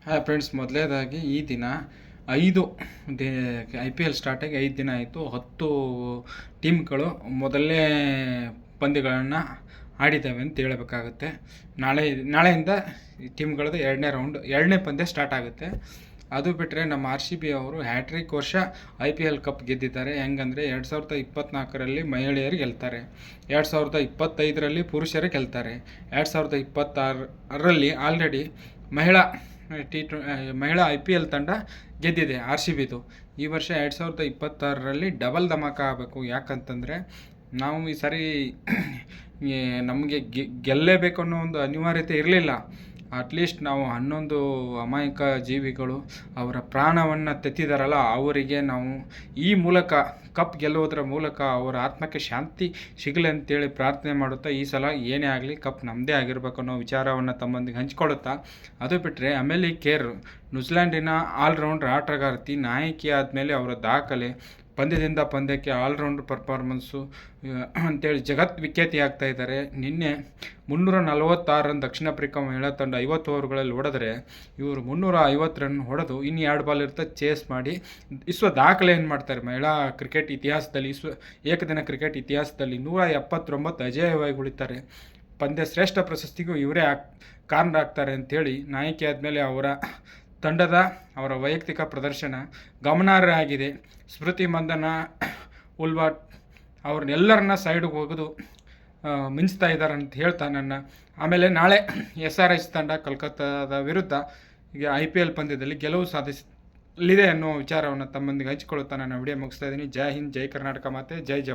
Hi friends, ಮೊದಲನೇದಾಗಿ ಈ ದಿನ 5 IPL ಸ್ಟಾರ್ಟಾಗಿ 5 ದಿನ ಆಯಿತು. 10 ಟೀಮ್ಗಳು ಮೊದಲನೇ ಪಂದ್ಯಗಳನ್ನು ಆಡಿದ್ದಾವೆ ಅಂತ ಹೇಳಬೇಕಾಗುತ್ತೆ. ನಾಳೆಯಿಂದ ಈ ಟೀಮ್ಗಳದ್ದು ಎರಡನೇ ಪಂದ್ಯ ಸ್ಟಾರ್ಟ್ ಆಗುತ್ತೆ. ಅದು ಬಿಟ್ಟರೆ ನಮ್ಮ RCB ಅವರು ಹ್ಯಾಟ್ರಿಕ್ ವರ್ಷ IPL ಕಪ್ ಗೆದ್ದಿದ್ದಾರೆ. ಹೆಂಗಂದರೆ 2024ರಲ್ಲಿ ಮಹಿಳೆಯರು ಗೆಲ್ತಾರೆ, 2025ರಲ್ಲಿ ಪುರುಷರು ಗೆಲ್ತಾರೆ, 2026ರಲ್ಲಿ ಆಲ್ರೆಡಿ ಮಹಿಳಾ IPL ತಂಡ ಗೆದ್ದಿದೆ RCBದು. ಈ ವರ್ಷ 2026ರಲ್ಲಿ ಡಬಲ್ ಧಮಾಕ ಆಗಬೇಕು. ಯಾಕಂತಂದರೆ ನಾವು ಈ ಸಾರಿ ನಮಗೆ ಗೆಲ್ಲೇಬೇಕು ಅನ್ನೋ ಒಂದು ಅನಿವಾರ್ಯತೆ ಇರಲಿಲ್ಲ. ಅಟ್ಲೀಸ್ಟ್ ನಾವು 11 ಅಮಾಯಕ ಜೀವಿಗಳು ಅವರ ಪ್ರಾಣವನ್ನು ತೆತ್ತಿದಾರಲ್ಲ, ಅವರಿಗೆ ನಾವು ಈ ಮೂಲಕ ಕಪ್ ಗೆಲ್ಲುವುದರ ಮೂಲಕ ಅವರ ಆತ್ಮಕ್ಕೆ ಶಾಂತಿ ಸಿಗಲಿ ಅಂತೇಳಿ ಪ್ರಾರ್ಥನೆ ಮಾಡುತ್ತಾ, ಈ ಸಲ ಏನೇ ಆಗಲಿ ಕಪ್ ನಮ್ಮದೇ ಆಗಿರಬೇಕು ಅನ್ನೋ ವಿಚಾರವನ್ನು ತಮ್ಮೊಂದಿಗೆ ಹಂಚ್ಕೊಳ್ಳುತ್ತಾ, ಅದು ಬಿಟ್ಟರೆ ಅಮೆಲಿ ಕೇರ್ ನ್ಯೂಜಿಲ್ಯಾಂಡಿನ ಆಲ್ರೌಂಡರ್ ಆಟಗಾರ್ತಿ, ನಾಯಕಿ ಆದಮೇಲೆ ಅವರ ದಾಖಲೆ, ಪಂದ್ಯದಿಂದ ಪಂದ್ಯಕ್ಕೆ ಆಲ್ರೌಂಡರ್ ಪರ್ಫಾರ್ಮೆನ್ಸು ಅಂತೇಳಿ ಜಗತ್ ವಿಖ್ಯಾತಿ ಆಗ್ತಾ ಇದ್ದಾರೆ. ನಿನ್ನೆ 346 ರನ್ ದಕ್ಷಿಣ ಆಫ್ರಿಕಾ ಮಹಿಳಾ ತಂಡ 50 ಓವರ್ಗಳಲ್ಲಿ ಹೊಡೆದ್ರೆ, ಇವರು 350 ರನ್ ಹೊಡೆದು ಇನ್ನು 2 ಬಾಲ್ ಇರ್ತದೆ ಚೇಸ್ ಮಾಡಿ ವಿಶ್ವ ದಾಖಲೆ ಏನು ಮಾಡ್ತಾರೆ. ಮಹಿಳಾ ಕ್ರಿಕೆಟ್ ಇತಿಹಾಸದಲ್ಲಿ, ಏಕದಿನ ಕ್ರಿಕೆಟ್ ಇತಿಹಾಸದಲ್ಲಿ 179 ಅಜೇಯವಾಗಿ ಉಳಿತಾರೆ. ಪಂದ್ಯ ಶ್ರೇಷ್ಠ ಪ್ರಶಸ್ತಿಗೂ ಇವರೇ ಕಾರಣರಾಗ್ತಾರೆ ಅಂಥೇಳಿ, ನಾಯಕಿ ಆದಮೇಲೆ ಅವರ ವೈಯಕ್ತಿಕ ಪ್ರದರ್ಶನ ಗಮನಾರ್ಹ ಆಗಿದೆ. ಸ್ಮೃತಿ ಮಂದನ, ಉಲ್ವಾಟ್ ಅವ್ರನ್ನೆಲ್ಲರನ್ನ ಸೈಡ್ಗೆ ಹೋಗೋದು ಮಿಂಚ್ತಾ ಇದ್ದಾರೆ ಅಂತ ಹೇಳ್ತಾ ಆಮೇಲೆ ನಾಳೆ SRH ತಂಡ ಕೋಲ್ಕತ್ತಾದ ವಿರುದ್ಧ ಈಗ IPL ಪಂದ್ಯದಲ್ಲಿ ಗೆಲುವು ಸಾಧಿಸಲಿದೆ ಅನ್ನೋ ವಿಚಾರವನ್ನು ತಮ್ಮೊಂದಿಗೆ ಹಂಚಿಕೊಳ್ಳುತ್ತಾ ನನ್ನ ವಿಡಿಯೋ ಮುಗಿಸ್ತಾ ಇದ್ದೀನಿ. ಜೈ ಹಿಂದ್, ಜೈ ಕರ್ನಾಟಕ ಮಾತೆ, ಜೈ ಜವಾನ್.